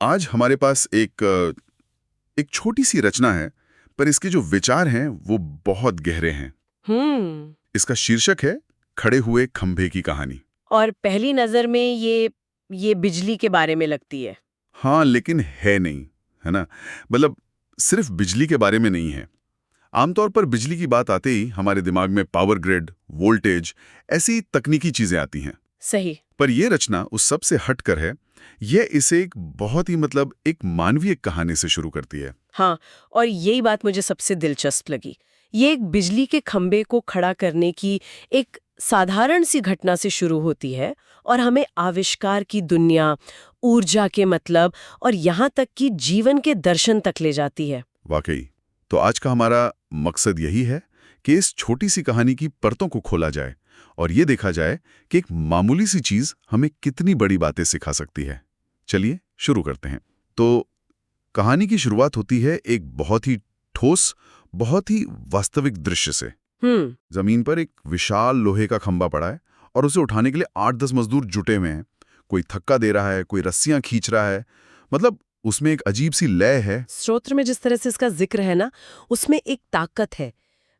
आज हमारे पास एक छोटी सी रचना है, पर इसके जो विचार हैं वो बहुत गहरे हैं। हम्म। इसका शीर्षक है खड़े हुए खंभे की कहानी। और पहली नजर में ये बिजली के बारे में लगती है। हाँ, लेकिन है नहीं, है ना? मतलब सिर्फ बिजली के बारे में नहीं है। आमतौर पर बिजली की बात आते ही हमारे दिमाग में पावर ग्रिड, वोल्टेज, ऐसी तकनीकी चीजें आती हैं। सही। पर यह रचना उस सब से हटकर है। यह इसे एक बहुत ही एक मानवीय कहानी से शुरू करती है। हाँ, और यही बात मुझे सबसे दिलचस्प लगी। ये एक बिजली के खंभे को खड़ा करने की एक साधारण सी घटना से शुरू होती है और हमें आविष्कार की दुनिया, ऊर्जा के मतलब और यहाँ तक कि जीवन के दर्शन तक ले जाती है। वाकई। तो आज का हमारा मकसद यही है कि इस छोटी सी कहानी की परतों को खोला जाए और ये देखा जाए कि एक मामूली सी चीज हमें कितनी बड़ी बातें सिखा सकती है। चलिए शुरू करते हैं। तो कहानी की शुरुआत होती है एक बहुत ही ठोस, बहुत ही वास्तविक दृश्य से। जमीन पर एक विशाल लोहे का खंभा पड़ा है और उसे उठाने के लिए 8-10 मजदूर जुटे हुए हैं। कोई थक्का दे रहा है, कोई रस्सियां खींच रहा है। मतलब उसमें एक अजीब सी लय है। स्रोत्र में जिस तरह से इसका जिक्र है ना, उसमें एक ताकत है।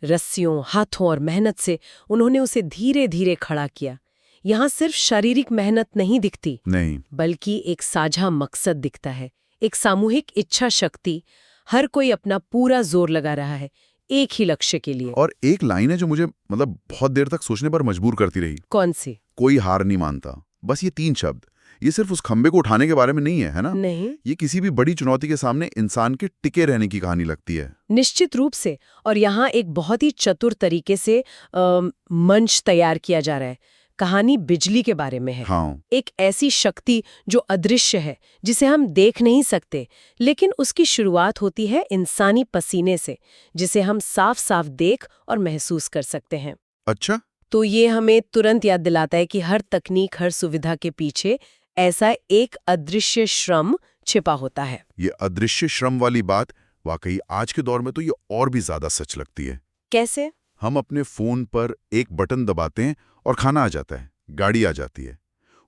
रस्सियों, हाथों और मेहनत से उन्होंने उसे धीरे धीरे खड़ा किया। यहाँ सिर्फ शारीरिक मेहनत नहीं दिखती, नहीं, बल्कि एक साझा मकसद दिखता है, एक सामूहिक इच्छा शक्ति। हर कोई अपना पूरा जोर लगा रहा है एक ही लक्ष्य के लिए। और एक लाइन है जो मुझे बहुत देर तक सोचने पर मजबूर करती रही। कौन सी? कोई हार नहीं मानता। बस ये 3 शब्द। ये सिर्फ उस खंबे को उठाने के बारे में नहीं है, है ना? नहीं। ये किसी भी बड़ी चुनौती के सामने इंसान के टिके रहने की कहानी लगती है। निश्चित रूप से। और यहाँ एक बहुत ही चतुर तरीके से मंच तैयार किया जा रहा है। कहानी बिजली के बारे में है। हाँ। एक ऐसी शक्ति जो अदृश्य है, जिसे हम देख नहीं सकते, लेकिन उसकी शुरुआत होती है इंसानी पसीने से, जिसे हम साफ साफ देख और महसूस कर सकते हैं। अच्छा। तो ये हमें तुरंत याद दिलाता है कि हर तकनीक, हर सुविधा के पीछे ऐसा एक अदृश्य श्रम छिपा होता है। ये अदृश्य श्रम वाली बात वाकई आज के दौर में तो ये और भी ज्यादा सच लगती है। कैसे? हम अपने फोन पर एक बटन दबाते हैं और खाना आ जाता है, गाड़ी आ जाती है।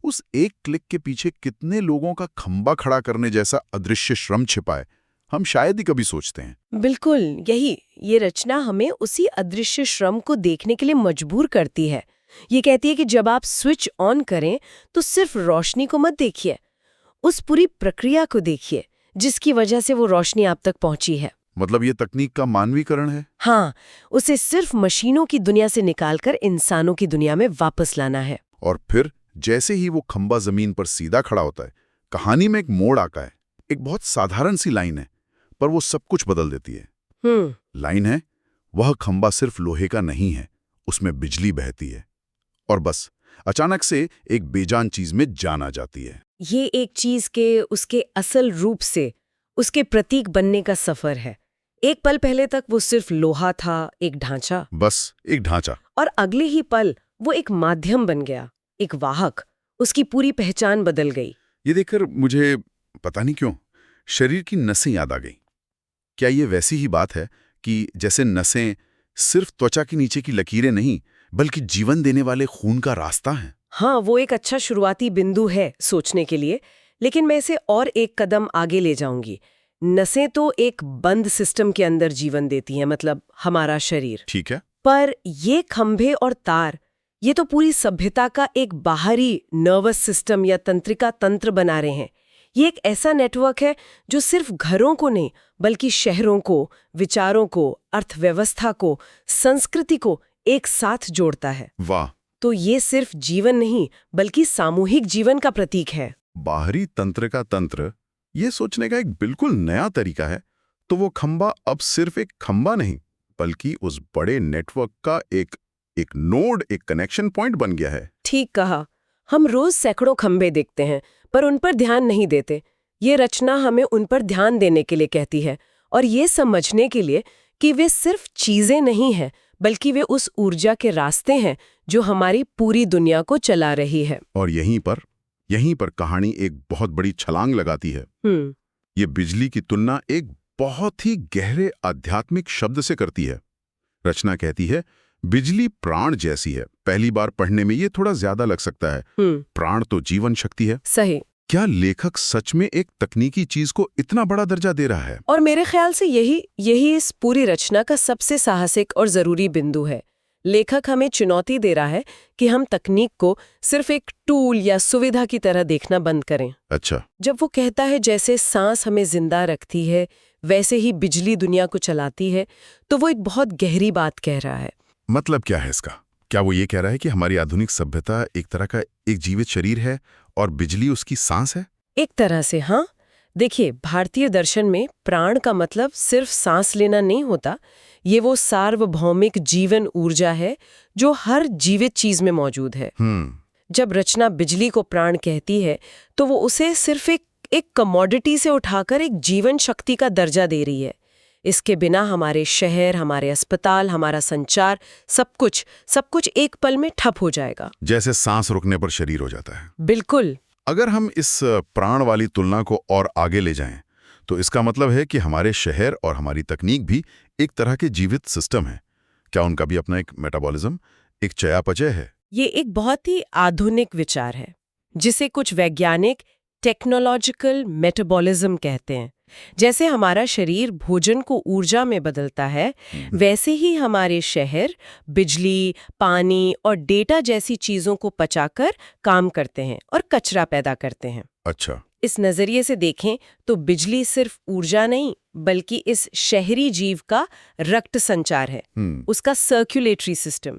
उस एक क्लिक के पीछे कितने लोगों का खंबा खड़ा करने जैसा अदृश्य श्रम छिपा है, हम शायद ही कभी सोचते हैं। बिल्कुल यही। ये रचना हमें उसी अदृश्य श्रम को देखने के लिए मजबूर करती है। ये कहती है कि जब आप स्विच ऑन करें तो सिर्फ रोशनी को मत देखिए, उस पूरी प्रक्रिया को देखिए जिसकी वजह से वो रोशनी आप तक पहुंची है। मतलब ये तकनीक का मानवीकरण है। हाँ, उसे सिर्फ मशीनों की दुनिया से निकालकर इंसानों की दुनिया में वापस लाना है। और फिर जैसे ही वो खंबा जमीन पर सीधा खड़ा होता है, कहानी में एक मोड़ आता है। एक बहुत साधारण सी लाइन है, पर वो सब कुछ बदल देती है। लाइन है, वह खंबा सिर्फ लोहे का नहीं है, उसमें बिजली बहती है। और बस अचानक से एक बेजान चीज में जान आ जाती है। ये एक चीज के उसके असल रूप से उसके प्रतीक बनने का सफर है। एक पल पहले तक वो सिर्फ लोहा था, एक ढांचा। बस एक ढांचा। और अगले ही पल वो एक माध्यम बन गया, एक वाहक। उसकी पूरी पहचान बदल गई। ये देखकर मुझे पता नहीं क्यों शरीर की नसें याद आ गई। क्या ये वैसी ही बात है कि जैसे नसें सिर्फ त्वचा के नीचे की लकीरें नहीं, बल्कि जीवन देने वाले खून का रास्ता है? हाँ, वो एक अच्छा शुरुआती बिंदु है सोचने के लिए, लेकिन मैं इसे और एक कदम आगे ले जाऊंगी। नसें तो एक बंद सिस्टम के अंदर जीवन देती हैं, मतलब हमारा शरीर। ठीक है। पर ये खंभे और तार, ये तो पूरी सभ्यता का एक बाहरी नर्वस सिस्टम या तंत्रिका तंत्र बना रहे हैं। ये एक ऐसा नेटवर्क है जो सिर्फ घरों को नहीं, बल्कि शहरों को, विचारों को, अर्थव्यवस्था को, संस्कृति को एक साथ जोड़ता है। वाह। तो ये सिर्फ जीवन नहीं, बल्कि सामूहिक जीवन का प्रतीक है। बाहरी तंत्र का तंत्र, ये सोचने का एक बिल्कुल नया तरीका है। तो वो खंबा अब सिर्फ एक खंबा नहीं, बल्कि उस बड़े नेटवर्क का एक नोड, एक कनेक्शन पॉइंट बन गया है। ठीक कहा। हम रोज सैकड़ों खंबे देखते हैं, पर उन पर ध्यान नहीं देते। ये रचना हमें उन पर ध्यान देने के लिए कहती है, और ये समझने के लिए कि वे सिर्फ चीजें नहीं हैं, बल्कि वे उस ऊर्जा के रास्ते हैं जो हमारी पूरी दुनिया को चला रही है। और यहीं पर कहानी एक बहुत बड़ी छलांग लगाती है। ये बिजली की तुलना एक बहुत ही गहरे आध्यात्मिक शब्द से करती है। रचना कहती है, बिजली प्राण जैसी है। पहली बार पढ़ने में ये थोड़ा ज्यादा लग सकता है। प्राण तो जीवन शक्ति है। सही। क्या लेखक सच में एक तकनीकी चीज को इतना बड़ा दर्जा दे रहा है? और मेरे ख्याल से यही इस पूरी रचना का सबसे साहसिक और जरूरी बिंदु है। लेखक हमें चुनौती दे रहा है कि हम तकनीक को सिर्फ एक टूल या सुविधा की तरह देखना बंद करें। अच्छा। जब वो कहता है जैसे सांस हमें जिंदा रखती है वैसे ही बिजली दुनिया को चलाती है, तो वो एक बहुत गहरी बात कह रहा है। मतलब क्या है इसका? क्या वो ये कह रहा है कि हमारी आधुनिक सभ्यता एक तरह का एक जीवित शरीर है और बिजली उसकी सांस है? एक तरह से हाँ। देखिए, भारतीय दर्शन में प्राण का मतलब सिर्फ सांस लेना नहीं होता। ये वो सार्वभौमिक जीवन ऊर्जा है जो हर जीवित चीज में मौजूद है। जब रचना बिजली को प्राण कहती है तो वो उसे सिर्फ एक कमोडिटी से उठाकर एक जीवन शक्ति का दर्जा दे रही है। इसके बिना हमारे शहर, हमारे अस्पताल, हमारा संचार, सब कुछ एक पल में ठप हो जाएगा। जैसे सांस रुकने पर शरीर हो जाता है। बिल्कुल। अगर हम इस प्राण वाली तुलना को और आगे ले जाएं, तो इसका मतलब है कि हमारे शहर और हमारी तकनीक भी एक तरह के जीवित सिस्टम है। क्या उनका भी अपना एक मेटाबॉलिज्म, एक चयापचय है? ये एक बहुत ही आधुनिक विचार है जिसे कुछ वैज्ञानिक टेक्नोलॉजिकल मेटाबॉलिज्म कहते हैं। जैसे हमारा शरीर भोजन को ऊर्जा में बदलता है, वैसे ही हमारे शहर बिजली, पानी और डेटा जैसी चीजों को पचाकर काम करते हैं और कचरा पैदा करते हैं। अच्छा। इस नजरिए से देखें तो बिजली सिर्फ ऊर्जा नहीं बल्कि इस शहरी जीव का रक्त संचार है, उसका सर्कुलेटरी सिस्टम।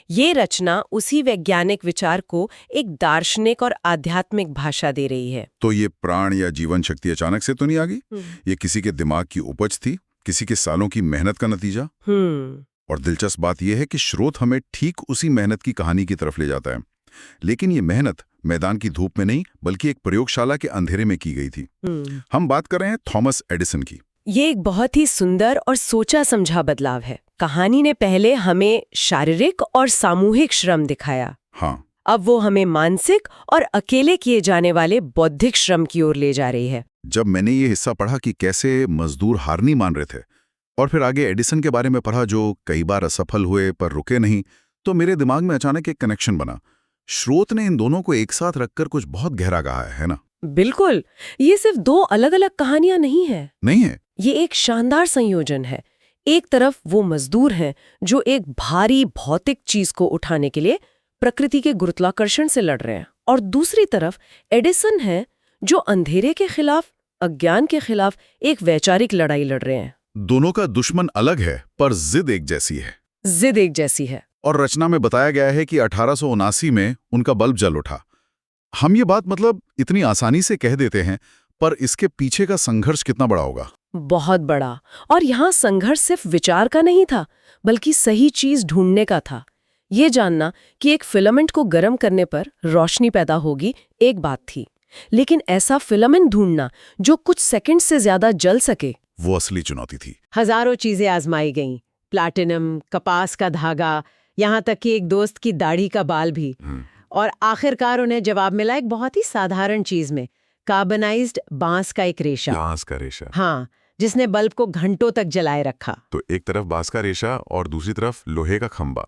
ये रचना उसी वैज्ञानिक विचार को एक दार्शनिक और आध्यात्मिक भाषा दे रही है। तो ये प्राण या जीवन शक्ति अचानक से तो नहीं आ गई? ये किसी के दिमाग की उपज थी, किसी के सालों की मेहनत का नतीजा। और दिलचस्प बात यह है कि स्रोत हमें ठीक उसी मेहनत की कहानी की तरफ ले जाता है, लेकिन ये मेहनत मैदान की धूप में नहीं बल्कि एक प्रयोगशाला के अंधेरे में की गई थी। हम बात कर रहे हैं थॉमस एडिसन की। ये एक बहुत ही सुंदर और सोचा समझा बदलाव है। कहानी ने पहले हमें शारीरिक और सामूहिक श्रम दिखाया। हाँ। अब वो हमें मानसिक और अकेले किए जाने वाले बौद्धिक श्रम की ओर ले जा रही है। जब मैंने ये हिस्सा पढ़ा कि कैसे मजदूर हार नहीं मान रहे थे और फिर आगे एडिसन के बारे में पढ़ा जो कई बार असफल हुए पर रुके नहीं, तो मेरे दिमाग में अचानक एक कनेक्शन बना। स्रोत ने इन दोनों को एक साथ रखकर कुछ बहुत गहरा कहा है ना? बिल्कुल। ये सिर्फ दो अलग अलग कहानियां नहीं है। ये एक शानदार संयोजन है। एक तरफ वो मजदूर हैं जो एक भारी भौतिक चीज को उठाने के लिए प्रकृति के गुरुत्वाकर्षण से लड़ रहे हैं, और दूसरी तरफ एडिसन है जो अंधेरे के खिलाफ, अज्ञान के खिलाफ एक वैचारिक लड़ाई लड़ रहे हैं। दोनों का दुश्मन अलग है पर जिद एक जैसी है। और रचना में बताया गया है कि 1879 में उनका बल्ब जल उठा। हम ये बात मतलब इतनी आसानी से कह देते हैं, पर इसके पीछे का संघर्ष कितना बड़ा होगा? बहुत बड़ा। और यहाँ संघर्ष सिर्फ विचार का नहीं था बल्कि सही चीज ढूंढने का था। ये जानना कि एक फिलामेंट को गर्म करने पर रोशनी पैदा होगी एक बात थी, लेकिन ऐसा फिलामेंट ढूंढना जो कुछ सेकंड से ज्यादा जल सके, वो असली चुनौती थी। हजारों चीजें आजमाई गईं, प्लैटिनम, कपास का धागा, यहाँ तक कि एक दोस्त की दाढ़ी का बाल भी। और आखिरकार उन्हें जवाब मिला एक बहुत ही साधारण चीज में, कार्बनाइज्ड बांस का एक रेशा। हाँ, जिसने बल्ब को घंटों तक जलाए रखा। तो एक तरफ बांस का रेशा और दूसरी तरफ लोहे का खंबा।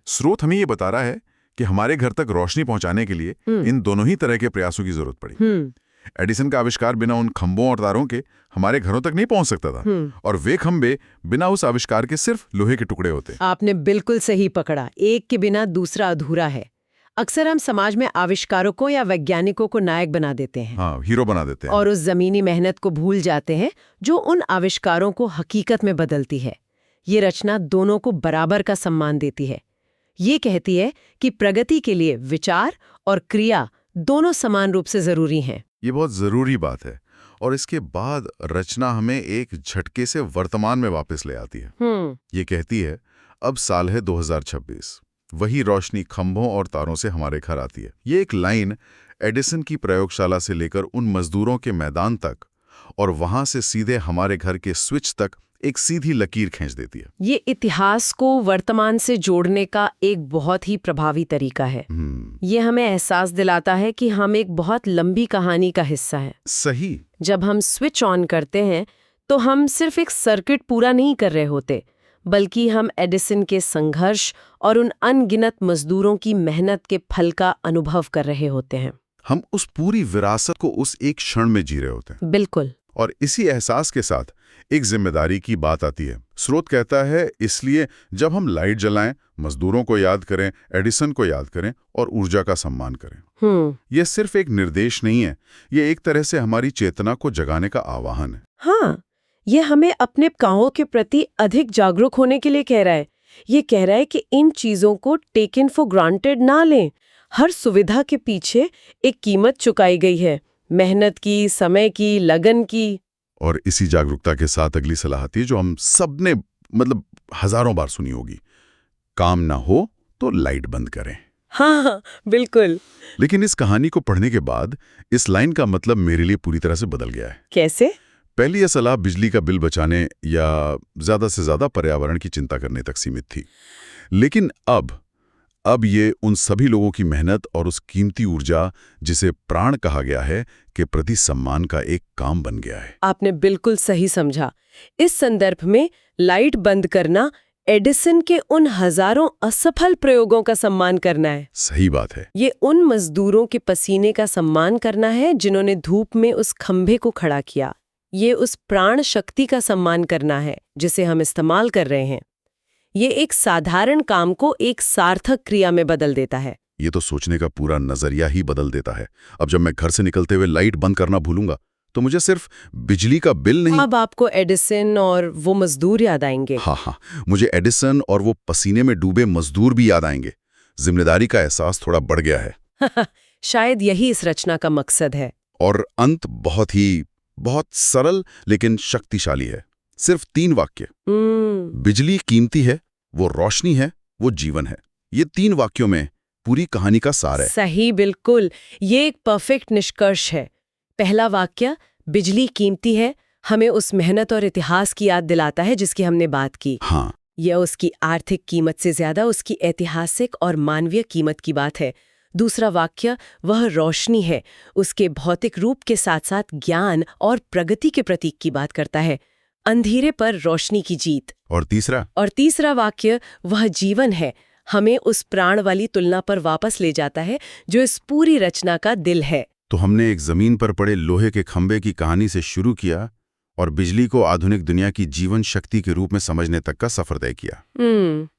स्रोत हमें ये बता रहा है कि हमारे घर तक रोशनी पहुंचाने के लिए इन दोनों ही तरह के प्रयासों की जरूरत पड़ी। एडिसन का आविष्कार बिना उन खंभों और तारों के हमारे घरों तक नहीं पहुंच सकता था, और वे खंभे बिना उस आविष्कार के सिर्फ लोहे के टुकड़े होते। आपने बिल्कुल सही पकड़ा, एक के बिना दूसरा अधूरा है। अक्सर हम समाज में आविष्कारकों या वैज्ञानिकों को नायक बना देते हैं, हाँ, हीरो बना देते हैं, और उस जमीनी मेहनत को भूल जाते हैं जो उन आविष्कारों को हकीकत में बदलती है। ये रचना दोनों को बराबर का सम्मान देती है। ये कहती है कि प्रगति के लिए विचार और क्रिया दोनों समान रूप से जरूरी हैं। ये बहुत जरूरी बात है। और इसके बाद रचना हमें एक झटके से वर्तमान में वापस ले आती है। ये कहती है, अब साल है 2026, वही रोशनी खंभों और तारों से हमारे घर आती है। ये एक लाइन एडिसन की प्रयोगशाला से लेकर उन मजदूरों के मैदान तक और वहां से सीधे हमारे घर के स्विच तक एक सीधी लकीर खींच देती है। ये इतिहास को वर्तमान से जोड़ने का एक बहुत ही प्रभावी तरीका है। ये हमें एहसास दिलाता है कि हम एक बहुत लंबी कहानी का हिस्सा हैं। सही। जब हम स्विच ऑन करते हैं तो हम सिर्फ एक सर्किट पूरा नहीं कर रहे होते, बल्कि हम एडिसन के संघर्ष और उन अनगिनत मजदूरों की मेहनत के फल का अनुभव कर रहे होते हैं। हम उस पूरी विरासत को उस एक क्षण में जी रहे होते हैं। बिल्कुल। और इसी एहसास के साथ एक जिम्मेदारी की बात आती है। स्रोत कहता है, इसलिए जब हम लाइट जलाएं, मजदूरों को याद करें, एडिसन को याद करें और ऊर्जा का सम्मान करें। यह सिर्फ एक निर्देश नहीं है, ये एक तरह से हमारी चेतना को जगाने का आह्वान है। हाँ, ये हमें अपने कामों के प्रति अधिक जागरूक होने के लिए कह रहा है। ये कह रहा है कि इन चीजों को टेकन फॉर ग्रांटेड ना लें। हर सुविधा के पीछे एक कीमत चुकाई गई है, मेहनत की, समय की, लगन की। और इसी जागरूकता के साथ अगली सलाह आती है, जो हम सब ने मतलब हजारों बार सुनी होगी, काम ना हो तो लाइट बंद करें। हाँ, बिल्कुल। लेकिन इस कहानी को पढ़ने के बाद इस लाइन का मतलब मेरे लिए पूरी तरह से बदल गया है। कैसे? पहली यह सलाह बिजली का बिल बचाने या ज्यादा से ज्यादा पर्यावरण की चिंता करने तक सीमित थी, लेकिन अब ये उन सभी लोगों की मेहनत और उस कीमती ऊर्जा जिसे प्राण कहा गया है के प्रति सम्मान का एक काम बन गया है। आपने बिल्कुल सही समझा। इस संदर्भ में लाइट बंद करना एडिसन के उन हजारों असफल प्रयोगों का सम्मान करना है। सही बात है। ये उन मजदूरों के पसीने का सम्मान करना है जिन्होंने धूप में उस खंभे को खड़ा किया। ये उस प्राण शक्ति का सम्मान करना है जिसे हम इस्तेमाल कर रहे हैं। ये एक साधारण काम को एक सार्थक क्रिया में बदल देता है। ये तो सोचने का पूरा नजरिया ही बदल देता है। अब जब मैं घर से निकलते हुए लाइट बंद करना भूलूंगा तो मुझे सिर्फ बिजली का बिल नहीं, अब आपको एडिसन और वो मजदूर याद आएंगे। हाँ, मुझे एडिसन और वो पसीने में डूबे मजदूर भी याद आएंगे। जिम्मेदारी का एहसास थोड़ा बढ़ गया है। शायद यही इस रचना का मकसद है। और अंत बहुत सरल लेकिन शक्तिशाली है। सिर्फ 3 वाक्य। बिजली कीमती है, वो रोशनी है, वो जीवन है। ये 3 वाक्यों में पूरी कहानी का सार है। सही, बिल्कुल। ये एक परफेक्ट निष्कर्ष है। पहला वाक्य, बिजली कीमती है, हमें उस मेहनत और इतिहास की याद दिलाता है जिसकी हमने बात की। हाँ, यह उसकी आर्थिक कीमत से ज्यादा उसकी ऐतिहासिक और मानवीय कीमत की बात है। दूसरा वाक्य, वह रोशनी है, उसके भौतिक रूप के साथ साथ ज्ञान और प्रगति के प्रतीक की बात करता है, अंधेरे पर रोशनी की जीत। और तीसरा वाक्य, वह जीवन है, हमें उस प्राण वाली तुलना पर वापस ले जाता है जो इस पूरी रचना का दिल है। तो हमने एक जमीन पर पड़े लोहे के खंभे की कहानी से शुरू किया और बिजली को आधुनिक दुनिया की जीवन शक्ति के रूप में समझने तक का सफर तय किया।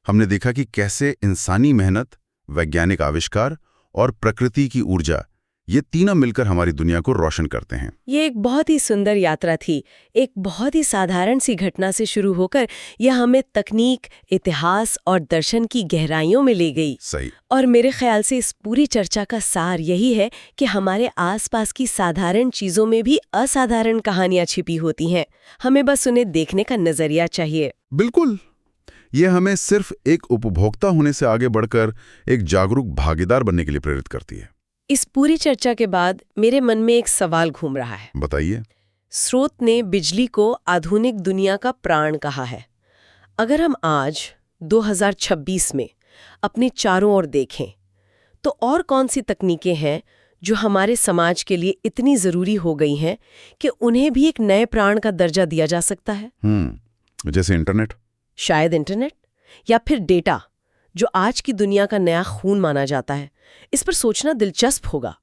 हमने देखा कि कैसे इंसानी मेहनत, वैज्ञानिक आविष्कार और प्रकृति की ऊर्जा, ये तीनों मिलकर हमारी दुनिया को रोशन करते हैं। ये एक बहुत ही सुंदर यात्रा थी। एक बहुत ही साधारण सी घटना से शुरू होकर यह हमें तकनीक, इतिहास और दर्शन की गहराइयों में ले गई। सही। और मेरे ख्याल से इस पूरी चर्चा का सार यही है कि हमारे आसपास की साधारण चीजों में भी असाधारण कहानियां छिपी होती हैं। हमें बस उन्हें देखने का नजरिया चाहिए। बिल्कुल। ये हमें सिर्फ एक उपभोक्ता होने से आगे बढ़कर एक जागरूक भागीदार बनने के लिए प्रेरित करती है। इस पूरी चर्चा के बाद मेरे मन में एक सवाल घूम रहा है। बताइए। स्रोत ने बिजली को आधुनिक दुनिया का प्राण कहा है। अगर हम आज 2026 में अपने चारों ओर देखें तो और कौन सी तकनीकें हैं जो हमारे समाज के लिए इतनी जरूरी हो गई हैं कि उन्हें भी एक नए प्राण का दर्जा दिया जा सकता है? जैसे इंटरनेट। शायद इंटरनेट, या फिर डेटा, जो आज की दुनिया का नया खून माना जाता है। इस पर सोचना दिलचस्प होगा।